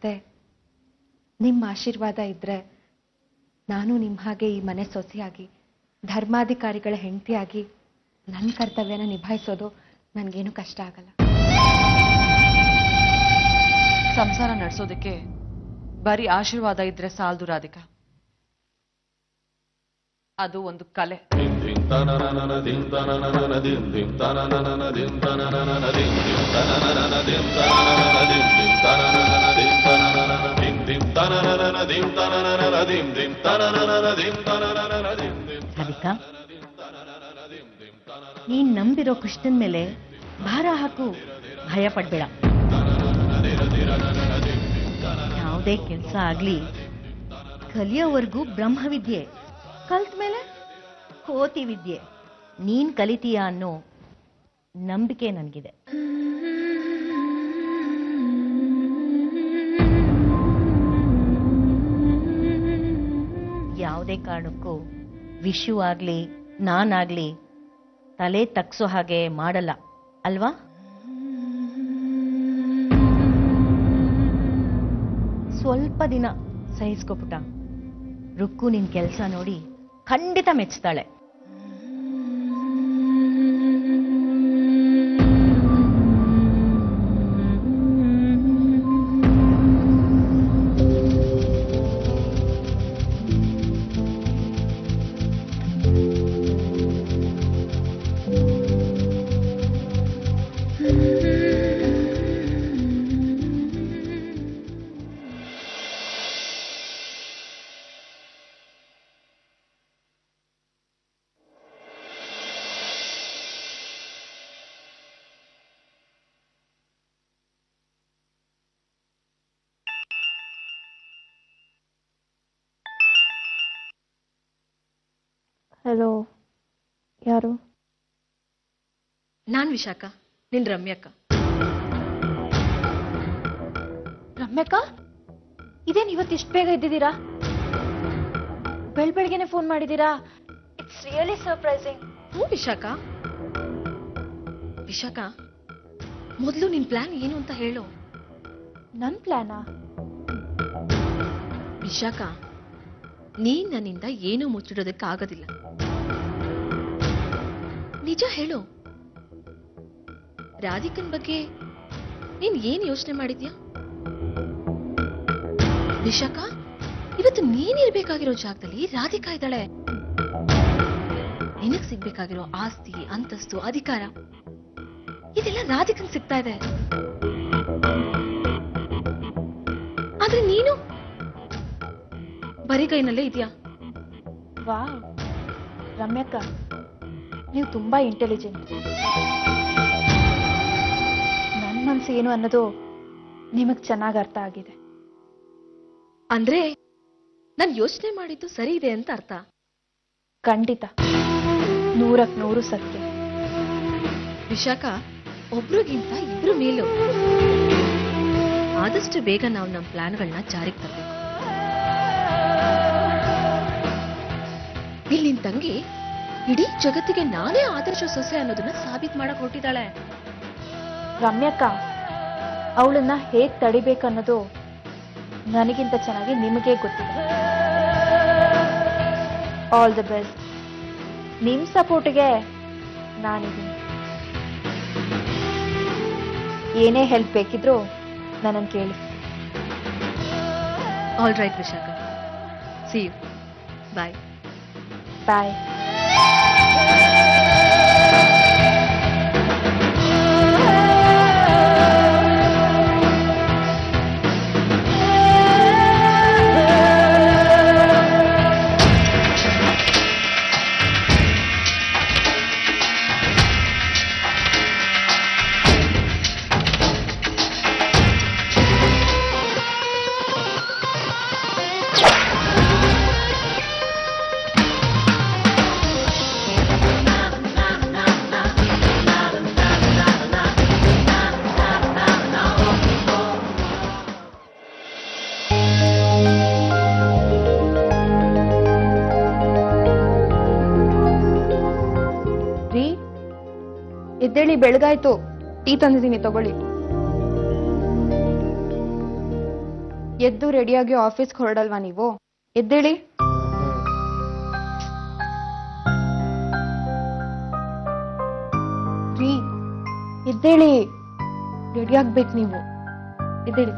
ಅತ್ತೆ, ನಿಮ್ಮ ಆಶೀರ್ವಾದ ಇದ್ರೆ ನಾನು ನಿಮ್ಮ ಹಾಗೆ ಈ ಮನೆ ಸೊಸೆಯಾಗಿ ಧರ್ಮಾಧಿಕಾರಿಗಳ ಹೆಂಡತಿಯಾಗಿ ನನ್ನ ಕರ್ತವ್ಯನ ನಿಭಾಯಿಸೋದು ನನಗೇನು ಕಷ್ಟ ಆಗಲ್ಲ. ಸಂಸಾರ ನಡೆಸೋದಕ್ಕೆ ಬರೀ ಆಶೀರ್ವಾದ ಇದ್ರೆ ಸಾಲದು ರಾಧಿಕಾ. ಅದು ಒಂದು ಕಲೆ. ರಾಧಿಕಾ, ನೀನ್ ನಂಬಿರೋ ಕೃಷ್ಣನ್ ಮೇಲೆ ಭಾರ ಹಾಕು, ಭಯ ಪಡ್ಬೇಡ. ಯಾವುದೇ ಕೆಲಸ ಆಗ್ಲಿ ಕಲಿಯೋವರೆಗೂ ಬ್ರಹ್ಮವಿದ್ಯೆ, ಕಲ್ತ ಮೇಲೆ ಕೋತಿ ವಿದ್ಯೆ. ನೀನ್ ಕಲಿತೀಯ ಅನ್ನೋ ನಂಬಿಕೆ ನನಗಿದೆ. ಯಾವುದೇ ಕಾರಣಕ್ಕೂ ವಿಷು ಆಗ್ಲಿ ನಾನಾಗ್ಲಿ ತಲೆ ತಗ್ಸೋ ಹಾಗೆ ಮಾಡಲ್ಲ ಅಲ್ವಾ? ಸ್ವಲ್ಪ ದಿನ ಸಹಿಸ್ಕೊಪುಟ. ರುಕ್ಕು ನಿನ್ ಕೆಲಸ ನೋಡಿ ಖಂಡಿತ ಮೆಚ್ತಾಳೆ. ಹಲೋ, ಯಾರು? ನಾನ್ ವಿಶಾಖ, ನಿನ್ ರಮ್ಯಕ್ಕ. ರಮ್ಯಕ್ಕ, ಇದೇನು ಇವತ್ತಿಷ್ಟು ಬೇಗ ಇದ್ದಿದ್ದೀರಾ? ಬೆಳಗ್ಗೆನೆ ಫೋನ್ ಮಾಡಿದ್ದೀರಾ? It's really surprising. ಹ್ಞೂ ವಿಶಾಖ. ವಿಶಾಖ, ಮೊದಲು ನಿನ್ ಪ್ಲಾನ್ ಏನು ಅಂತ ಹೇಳು. ನನ್ನ ಪ್ಲಾನಾ? ವಿಶಾಖ, ನೀನ್ ನನ್ನಿಂದ ಏನೂ ಮುಚ್ಚಿಡೋದಕ್ಕಾಗೋದಿಲ್ಲ. ನಿಜ ಹೇಳು, ರಾಧಿಕನ್ ಬಗ್ಗೆ ನೀನ್ ಏನ್ ಯೋಚನೆ ಮಾಡಿದ್ಯಾ? ವಿಶಾಖ, ಇವತ್ತು ನೀನಿರ್ಬೇಕಾಗಿರೋ ಜಾಗದಲ್ಲಿ ರಾಧಿಕಾ ಇದ್ದಾಳೆ. ನಿನಗ್ ಸಿಗ್ಬೇಕಾಗಿರೋ ಆಸ್ತಿ, ಅಂತಸ್ತು, ಅಧಿಕಾರ ಇದೆಲ್ಲ ರಾಧಿಕನ್ ಸಿಗ್ತಾ ಇದೆ. ಆದ್ರೆ ನೀನು ಬರಿಗೈನಲ್ಲೇ ಇದೆಯಾ? ವಾ ರಮ್ಯಕ್ಕ, ನೀವು ತುಂಬಾ ಇಂಟೆಲಿಜೆಂಟ್. ನನ್ನ ಮನಸ್ಸು ಏನು ಅನ್ನೋದು ನಿಮಗ್ ಚೆನ್ನಾಗಿ ಅರ್ಥ ಆಗಿದೆ. ಅಂದ್ರೆ ನಾನು ಯೋಚನೆ ಮಾಡಿದ್ದು ಸರಿ ಇದೆ ಅಂತ ಅರ್ಥ? ಖಂಡಿತ, 100% ಸತ್ಯ. ವಿಶಾಖ, ಒಬ್ರಿಗಿಂತ ಇಬ್ರು ಮೇಲು. ಆದಷ್ಟು ಬೇಗ ನಾವು ನಮ್ಮ ಪ್ಲಾನ್ಗಳನ್ನ ಜಾರಿಗೆ ತರಬೇಕು. ಇಲ್ಲಿ ನಿನ್ ತಂಗಿ ಇಡೀ ಜಗತ್ತಿಗೆ ನಾನೇ ಆದರ್ಶ ಸೊಸೆ ಅನ್ನೋದನ್ನ ಸಾಬೀತ್ ಮಾಡಕ್ ಹೊರಟಿದ್ದಾಳೆ. ರಮ್ಯಕ್ಕ, ಅವಳನ್ನ ಹೇಗ್ ತಡಿಬೇಕನ್ನೋದು ನನಗಿಂತ ಚೆನ್ನಾಗಿ ನಿಮಗೆ ಗೊತ್ತಿದೆ. All the best. ನಿಮ್ ಸಪೋರ್ಟ್ಗೆ ನಾನಿದ್ದೀನಿ. ಏನೇ ಹೆಲ್ಪ್ ಬೇಕಿದ್ರು ನನ್ನನ್ನು ಕೇಳಿ. All right Vishakha, see you. Bye. Bye. ಎದ್ದೇಳಿ, ಬೆಳಗಾಯ್ತು. ಟೀ ತಂದಿದ್ದೀನಿ, ತಗೊಳ್ಳಿ. ಎದ್ದು ರೆಡಿಯಾಗಿ ಆಫೀಸ್ಗೆ ಹೊರಡಲ್ವಾ ನೀವು? ಎದ್ದೇಳಿ. ರೀ, ಎದ್ದೇಳಿ. ರೆಡಿ ಆಗ್ಬೇಕು ನೀವು. ಎದ್ದೇಳಿ.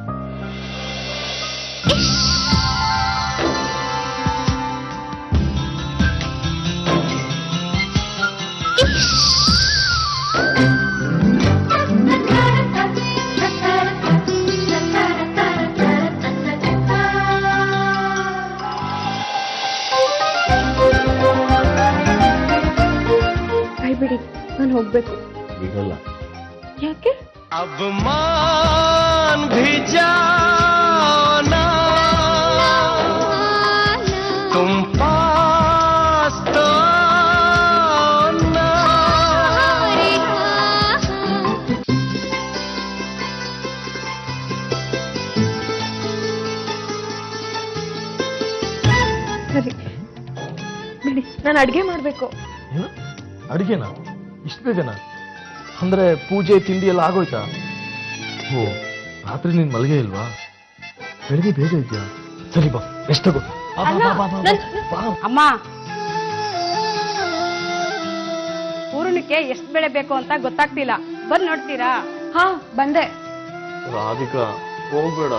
ಕೈ ಬಿಡಿ, ನಾನು ಹೋಗ್ಬೇಕು. ಬಿಡಲ್ಲ. ಯಾಕೆ? अब मान भी जाना तुम पास तो ना। ಸರಿ ಬಿಡಿ, ನಾನು ಅಡ್ಗೆ ಮಾಡ್ಬೇಕು. ಏನು ಅಡಿಗೆನಾ? ಇಷ್ಟು ಬೇಗನಾ? ಅಂದ್ರೆ ಪೂಜೆ ತಿಂಡಿ ಎಲ್ಲ ಆಗೋಯ್ತಾ? ಓ, ರಾತ್ರಿ ನೀನ್ ಮಲಗೇ ಇಲ್ವಾ? ಬೆಳಿಗ್ಗೆ ಬೇಗ ಇದೆಯಾ? ಸರಿ ಬಾ, ರೆಸ್ಟ್ ತಗೋ. ಅಮ್ಮ, ಪೂರ್ಣಕ್ಕೆ ಎಷ್ಟು ಬೆಳೆ ಬೇಕು ಅಂತ ಗೊತ್ತಾಗ್ತಿಲ್ಲ, ಬಂದ್ ನೋಡ್ತೀರಾ? ಹಾ, ಬಂದೆ. ರಾಧಿಕಾ, ಹೋಗ್ಬೇಡ.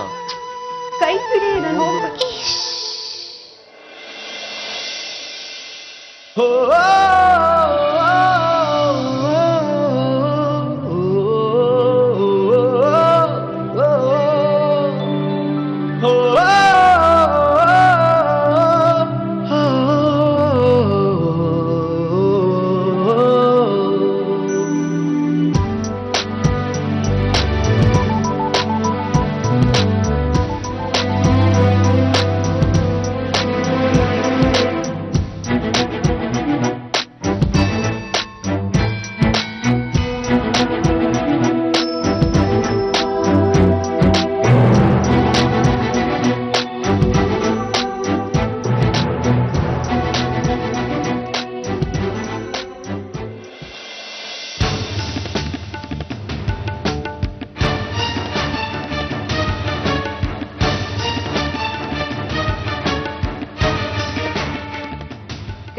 ಕೈ ಬಿಡಿ, ನಾನು ಹೋಗ್ಬೇಕು.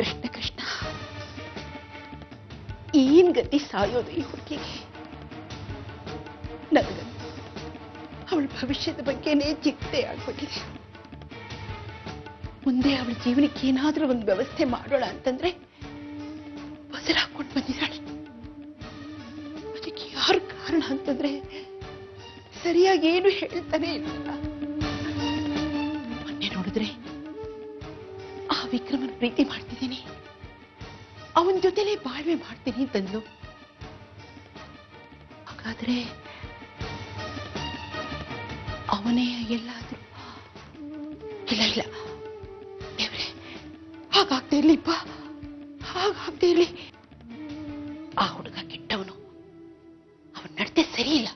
ಕೃಷ್ಣ ಕೃಷ್ಣ, ಏನ್ ಗತಿ ಸಾಯೋದು ಈ ಹುಡುಗಿಗೆ. ನನಗಂತೂ ಅವಳ ಭವಿಷ್ಯದ ಬಗ್ಗೆನೇ ಚಿಂತೆ ಆಗ್ಬಿಟ್ಟಿದೆ. ಮುಂದೆ ಅವಳ ಜೀವನಕ್ಕೆ ಏನಾದ್ರೂ ಒಂದು ವ್ಯವಸ್ಥೆ ಮಾಡೋಣ ಅಂತಂದ್ರೆ ಬದಲಾಕೊಂಡು ಬಂದಿದ್ದಾಳೆ. ಅದಕ್ಕೆ ಯಾರು ಕಾರಣ ಅಂತಂದ್ರೆ ಸರಿಯಾಗಿ ಏನು ಹೇಳ್ತಾನೆ ಇಲ್ಲ. ಮೊನ್ನೆ ನೋಡಿದ್ರೆ ಆ ವಿಕ್ರಮನ್ ಪ್ರೀತಿ ಮಾಡ್ತಿದ್ದೀನಿ, ಅವನ ಜೊತೆಲೇ ಬಾಳ್ವೆ ಮಾಡ್ತೀನಿ ಅಂತಂದ್ಲು. ಹಾಗಾದ್ರೆ ಅವನೇ ಎಲ್ಲಾದ್ರೂ? ಇಲ್ಲ ಇಲ್ಲ ದೇವ್ರೆ, ಹಾಗಾಗ್ತಾ ಇರ್ಲಿಪ್ಪ, ಹಾಗಾಗ್ತಾ ಇರ್ಲಿ. ಆ ಹುಡುಗ ಕೆಟ್ಟವನು, ಅವನ ನಡತೆ ಸರಿ ಇಲ್ಲ,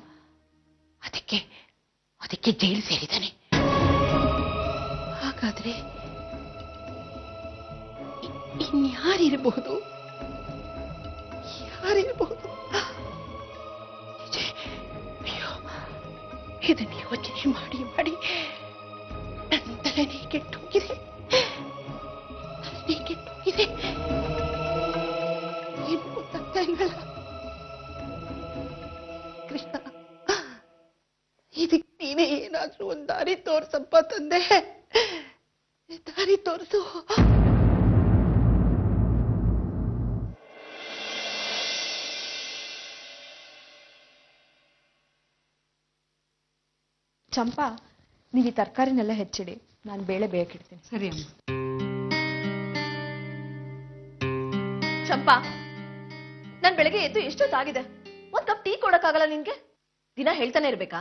ಅದಕ್ಕೆ ಜೈಲು ಸೇರಿದ್ದಾನೆ. ಹಾಗಾದ್ರೆ ಇನ್ಯಾರಿರಬಹುದು? ಯಾರಿರಬಹುದು? ಅಯ್ಯೋ, ಇದನ್ನು ಯೋಚನೆ ಮಾಡಿ ಮಾಡಿ ನನ್ನ ತಲೆನೇ ಕೆಟ್ಟೋಗಿದೆ. ಏನು ಗೊತ್ತಾಗ್ತಾ ಇಲ್ವಲ್ಲ. ಕೃಷ್ಣ, ಇದಕ್ಕೆ ನೀನೇ ಏನಾದ್ರೂ ಒಂದು ದಾರಿ ತೋರ್ಸಪ್ಪ ತಂದೆ, ದಾರಿ ತೋರಿಸು. ಚಂಪಾ, ನೀವು ಈ ತರಕಾರಿನೆಲ್ಲ ಹೆಚ್ಚಿಡಿ, ನಾನು ಬೇಳೆ ಬೇಕಿಡ್ತೀನಿ. ಸರಿ ಅಮ್ಮ. ಚಂಪಾ, ನಾನ್ ಬೆಳಗ್ಗೆ ಎದ್ದು ಎಷ್ಟೊತ್ತಾಗಿದೆ, ಒಂದ್ ಕಪ್ ಟೀ ಕೊಡಕ್ಕಾಗಲ್ಲ ನಿನ್ಗೆ? ದಿನ ಹೇಳ್ತಾನೆ ಇರ್ಬೇಕಾ?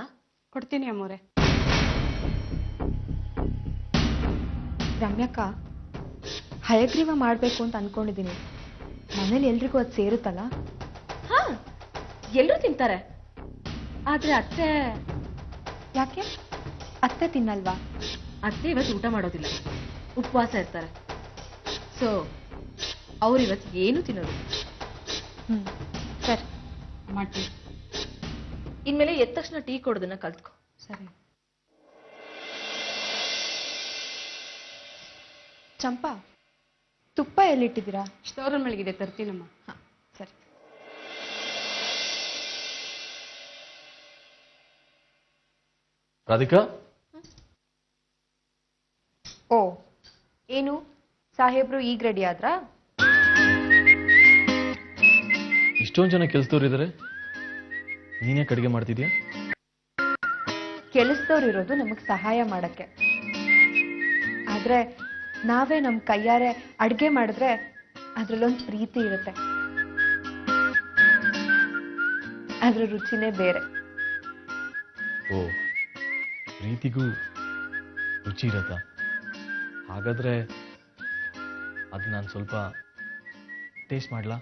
ಕೊಡ್ತೀನಿ ಅಮ್ಮೋರೆ. ರಮ್ಯಕ್ಕ, ಹಯಗ್ರೀವ ಮಾಡ್ಬೇಕು ಅಂತ ಅನ್ಕೊಂಡಿದ್ದೀನಿ. ಮನೇಲಿ ಎಲ್ರಿಗೂ ಅದು ಸೇರುತ್ತಲ್ಲ? ಹಾ, ಎಲ್ರು ತಿಂತಾರೆ, ಆದ್ರೆ ಅತ್ತೆ ಯಾಕೆ? ಅತ್ತೆ ತಿನ್ನಲ್ವಾ? ಅತ್ತೆ ಇವತ್ತು ಊಟ ಮಾಡೋದಿಲ್ಲ, ಉಪವಾಸ ಇರ್ತಾರೆ. ಸೊ ಅವ್ರು ಇವತ್ತು ಏನು ತಿನ್ನೋದು. ಸರಿ ಇನ್ಮೇಲೆ ಎದ್ದ ತಕ್ಷಣ ಟೀ ಕೊಡೋದನ್ನ ಕಲ್ತ್ಕೊ. ಸರಿ. ಚಂಪಾ, ತುಪ್ಪ ಎಲ್ಲಿಟ್ಟಿದ್ದೀರಾ? Store room ಮಲಗಿದೆ, ತರ್ತೀನಮ್ಮ. ಹಾಂ, ಸರಿ. ರಾಧಿಕಾ, ಓ, ಏನು ಸಾಹೇಬ್ರು ಈಗ ರೆಡಿ ಆದ್ರಾ? ಇಷ್ಟೊಂದು ಜನ ಕೆಲಸದವ್ರು ಇದ್ದಾರೆ, ನೀನೇ ಅಡುಗೆ ಮಾಡ್ತಿದ್ಯಾ? ಕೆಲಸದವ್ರು ಇರೋದು ನಮಗೆ ಸಹಾಯ ಮಾಡಕ್ಕೆ. ಆದ್ರೆ ನಾವೇ ನಮ್ಮ ಕೈಯಾರೆ ಅಡ್ಗೆ ಮಾಡಿದ್ರೆ ಅದ್ರಲ್ಲೊಂದು ಪ್ರೀತಿ ಇರುತ್ತೆ, ಅದ್ರ ರುಚಿನೇ ಬೇರೆ. ಓ, ಪ್ರೀತಿಗೂ ರುಚಿ ಇರತ್ತಾ? ಹಾಗಾದ್ರೆ ಅದು ನಾನು ಸ್ವಲ್ಪ ಟೇಸ್ಟ್ ಮಾಡ್ಲಾ?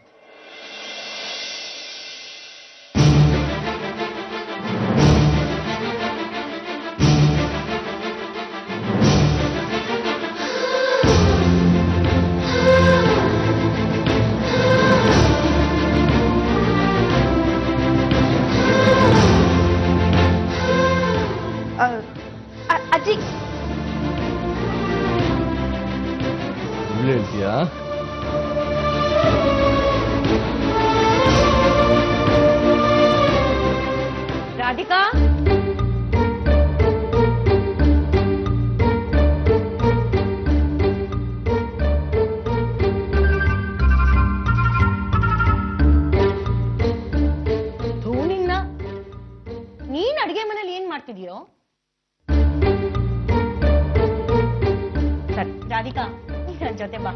ಅಜ್ಜಿ, ಸುಳ್ಳು ಹೇಳ್ತೀಯಾ? ರಾಧಿಕಾ, ಧೋನಿನ್ನ ನೀನ್ ಅಡಿಗೆ ಮನೇಲಿ ಏನ್ ಮಾಡ್ತಿದೀಯೋ? ಸರಿ ರಾಧಿಕಾ, ನೀನ್ ನನ್ ಜೊತೆ ಬಾ.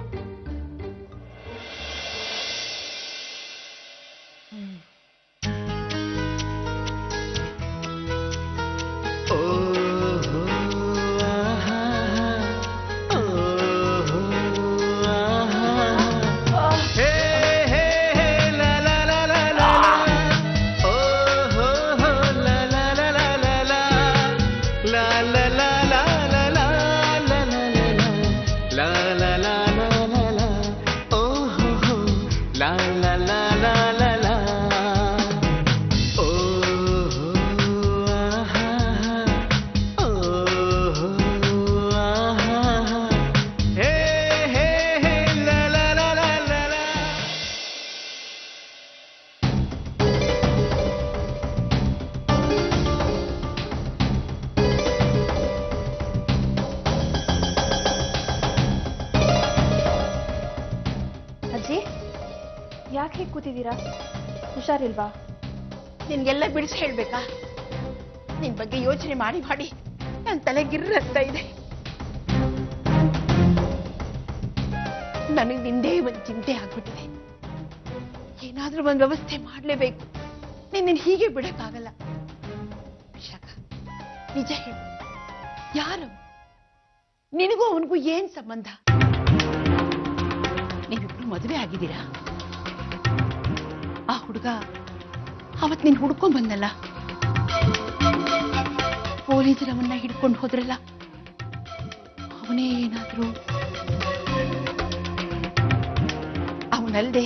ಅಜ್ಜಿ, ಯಾಕೆ ಹೀಗೆ ಕೂತಿದ್ದೀರಾ? ಹುಷಾರಿಲ್ವಾ? ನಿನ್ಗೆಲ್ಲ ಬಿಡಿಸಿ ಹೇಳ್ಬೇಕಾ? ನಿನ್ ಬಗ್ಗೆ ಯೋಚನೆ ಮಾಡಿ ಮಾಡಿ ನನ್ ತಲೆ ಗಿರ್ರಸ್ತಾ ಇದೆ. ನನಗೆ ನಿಂದೇ ಒಂದು ಚಿಂತೆ ಆಗ್ಬಿಟ್ಟಿದೆ. ಏನಾದ್ರೂ ಒಂದು ವ್ಯವಸ್ಥೆ ಮಾಡ್ಲೇಬೇಕು. ನಿನ್ನ ಹೀಗೆ ಬಿಡಕ್ಕಾಗಲ್ಲ. ವಿಶಾಖ, ನಿಜ ಹೇಳು, ಯಾರು? ನಿನಗೂ ಅವನಿಗೂ ಏನ್ ಸಂಬಂಧ? ನೀವಿಬ್ರು ಮದುವೆ ಆಗಿದ್ದೀರಾ? ಆ ಹುಡುಗ ಅವತ್ ನೀನ್ ಹುಡ್ಕೊಂಡ್ ಬಂದಲ್ಲ, ಪೊಲೀಸರು ಅವನ್ನ ಹಿಡ್ಕೊಂಡು ಹೋದ್ರಲ್ಲ, ಅವನೇ ಏನಾದ್ರು? ಅವನಲ್ದೆ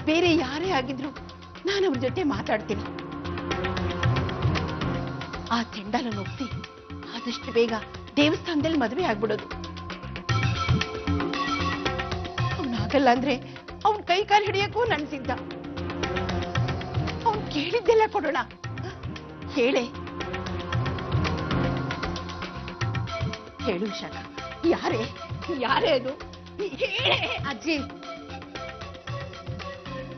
ಬೇರೆ ಯಾರೇ ಆಗಿದ್ರು ನಾನು ಅವ್ರ ಜೊತೆ ಮಾತಾಡ್ತೀನಿ. ಆ ಚೆಂಡಾಲನ್ನು ಒಪ್ಸಿ ಆದಷ್ಟು ಬೇಗ ದೇವಸ್ಥಾನದಲ್ಲಿ ಮದುವೆ ಆಗ್ಬಿಡೋದು. ಅವನಾಗಲ್ಲ ಅಂದ್ರೆ ಅವನ್ ಕೈ ಕಾಲು ಹಿಡಿಯಕ್ಕೂ ನನ್ ಸಿದ್ಧ. ಅವನ್ ಕೇಳಿದ್ದೆಲ್ಲ ಕೊಡೋಣ. ಹೇಳೆ, ಹೇಳು ವಿಶಾಖ, ಯಾರೇ ಯಾರೇ ಅದು? ಹೇಳೆ. ಅಜ್ಜಿ,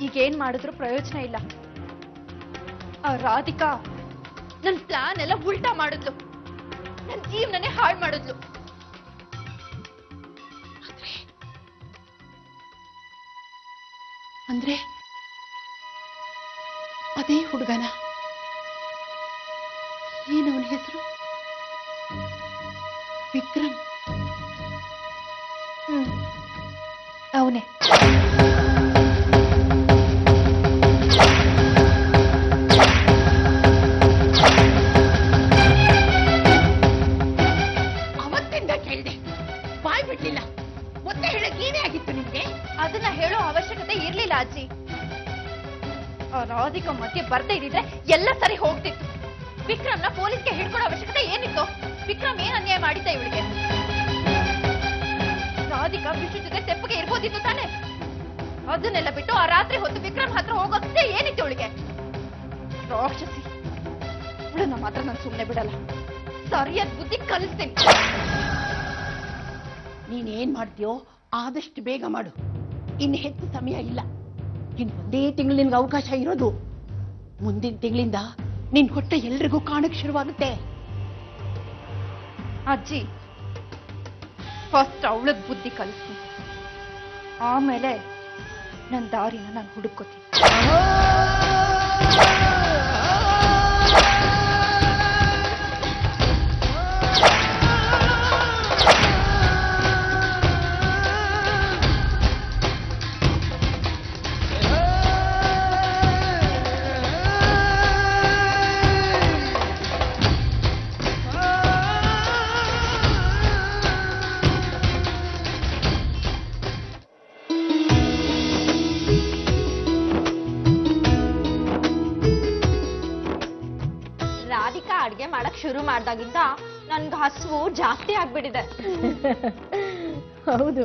ಈಗೇನ್ ಮಾಡಿದ್ರು ಪ್ರಯೋಜನ ಇಲ್ಲ. ಆ ರಾಧಿಕಾ ನನ್ ಪ್ಲಾನ್ ಎಲ್ಲ ಉಲ್ಟಾ ಮಾಡಿದ್ಲು, ನನ್ ಜೀವನನೇ ಹಾಳು ಮಾಡಿದ್ಲು. ಅಂದ್ರೆ ಅದೇ ಹುಡುಗನ? ಏನವನ ಹೆಸರು? ವಿಕ್ರಮ್. ಅವನೇ. ಅವತ್ತಿಂದ ಕೇಳಿದೆ, ಬಾಯ್ ಬಿಡ್ಲಿಲ್ಲ. ಮತ್ತೆ ಹೇಳಕ್ ಏನೇ ಆಗಿತ್ತು ನಿಮ್ಗೆ? ಅದನ್ನ ಹೇಳೋ ಅವಶ್ಯಕತೆ ಇರ್ಲಿಲ್ಲ ಅಜ್ಜಿ. ಆ ರಾಧಿಕಾ ಮಧ್ಯೆ ಬರ್ದೇ ಇದ್ದಿದ್ರೆ ಎಲ್ಲ ಸರಿ ಹೋಗ್ತಿತ್ತು. ವಿಕ್ರಮ್ನ ಪೊಲೀಸ್ಗೆ ಹಿಡ್ಕೊಡೋ ಅವಶ್ಯಕತೆ ಏನಿತ್ತು? ವಿಕ್ರಮ್ ಏನ್ ಅನ್ಯಾಯ ಮಾಡಿದ್ದ ಇವಳಿಗೆ? ರಾಧಿಕಾ ರಾಧಿಕಾ ವಿಷ್ಣು ಜೊತೆ ತೆಪ್ಪಗೆ ಇರ್ಬೋದಿತ್ತು ತಾನೆ. ಅದನ್ನೆಲ್ಲ ಬಿಟ್ಟು ಆ ರಾತ್ರಿ ಹೊತ್ತು ವಿಕ್ರಮ್ ಹತ್ರ ಹೋಗೋಕೆ ಏನಿತ್ತು ಅವಳಿಗೆ? ರಾಕ್ಷಸಿ ಇವಳನ್ನ ಮಾತ್ರ ನಾನು ಸುಮ್ಮನೆ ಬಿಡಲ್ಲ. ಸರಿಯಾದ ಬುದ್ಧಿ ಕಲಿಸ್ತೀನಿ. ನೀನೇನ್ ಮಾಡ್ತೀಯೋ ಆದಷ್ಟು ಬೇಗ ಮಾಡು. ಇನ್ನು ಹೆಚ್ಚು ಸಮಯ ಇಲ್ಲ. ಇನ್ನು ಒಂದೇ ತಿಂಗಳು ನಿನ್ಗೆ ಅವಕಾಶ ಇರೋದು. ಮುಂದಿನ ತಿಂಗಳಿಂದ ನಿನ್ ಹೊಟ್ಟೆ ಎಲ್ರಿಗೂ ಕಾಣಕ್ ಶುರುವಾಗುತ್ತೆ. ಅಜ್ಜಿ, ಫಸ್ಟ್ ಅವಳದ್ ಬುದ್ಧಿ ಕಲಿಸ್ತೀನಿ, ಆಮೇಲೆ ನನ್ನ ದಾರಿನ ನಾನು ಹುಡುಕೋತೀನಿ. ರಾಧಿಕಾ ಅಡ್ಗೆ ಮಾಡಕ್ ಶುರು ಮಾಡ್ದಾಗಿಂದ ನನ್ಗೆ ಹಸುವು ಜಾಸ್ತಿ ಆಗ್ಬಿಟ್ಟಿದೆ. ಹೌದು,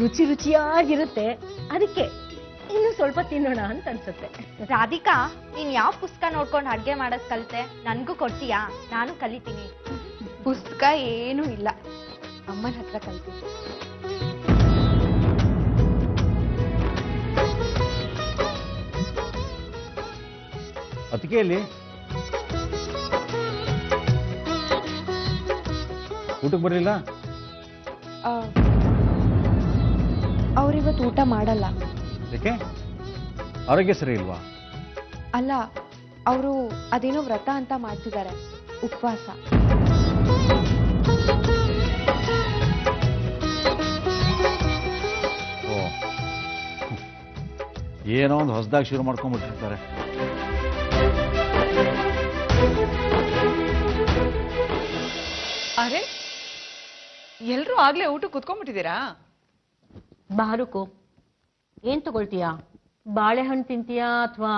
ರುಚಿ ರುಚಿಯಾಗಿರುತ್ತೆ. ಅದಕ್ಕೆ ಇನ್ನು ಸ್ವಲ್ಪ ತಿನ್ನೋಣ ಅಂತ ಅನ್ಸುತ್ತೆ. ರಾಧಿಕಾ, ನೀನ್ ಯಾವ ಪುಸ್ತಕ ನೋಡ್ಕೊಂಡು ಅಡ್ಗೆ ಮಾಡೋದ್ ಕಲಿತೆ? ನನ್ಗೂ ಕೊಡ್ತೀಯಾ? ನಾನು ಕಲಿತೀನಿ. ಪುಸ್ತಕ ಏನೂ ಇಲ್ಲ, ಅಮ್ಮನ ಹತ್ರ ಕಲಿತೀನಿ. ಅದಕ್ಕೆಯಲ್ಲಿ ಊಟಕ್ಕೆ ಬರಲಿಲ್ಲ? ಅವ್ರಿವತ್ತು ಊಟ ಮಾಡಲ್ಲ. ಯಾಕೆ? ಆರೋಗ್ಯ ಸರಿ ಇಲ್ವಾ? ಅಲ್ಲ, ಅವರು ಅದೇನೋ ವ್ರತ ಅಂತ ಮಾಡ್ತಿದ್ದಾರೆ, ಉಪವಾಸ. ಓ, ಏನೋ ಒಂದು ಹೊಸದಾಗಿ ಶುರು ಮಾಡ್ಕೊಂಡ್ಬಿಟ್ಟಿರ್ತಾರೆ. ಅರೆ, ಎಲ್ರೂ ಆಗ್ಲೇ ಊಟ ಕುತ್ಕೊಂಡ್ಬಿಟ್ಟಿದ್ದೀರಾ? ಬಾರುಕು, ಏನ್ ತಗೊಳ್ತೀಯಾ? ಬಾಳೆಹಣ್ಣು ತಿಂತೀಯಾ ಅಥವಾ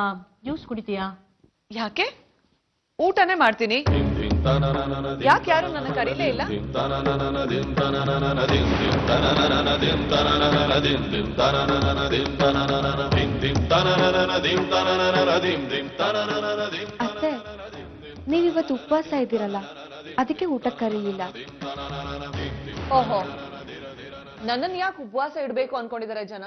ಜ್ಯೂಸ್ ಕುಡಿತೀಯಾ? ಯಾಕೆ? ಊಟನೇ ಮಾಡ್ತೀನಿ. ಯಾಕೆ ಯಾರು ನನ್ನ ಕರೀಲೇ ಇಲ್ಲ? ಅತ್ತೆ, ನೀವಿವತ್ತು ಉಪವಾಸ ಇದ್ದೀರಲ್ಲ, ಅದಕ್ಕೆ ಊಟಕ್ಕೆ ಕರೀಲಿಲ್ಲ. ಓಹೋ, ನನ್ನನ್ನು ಯಾಕೆ ಉಪವಾಸ ಇಡಬೇಕು ಅನ್ಕೊಂಡಿದ್ದಾರೆ ಜನ?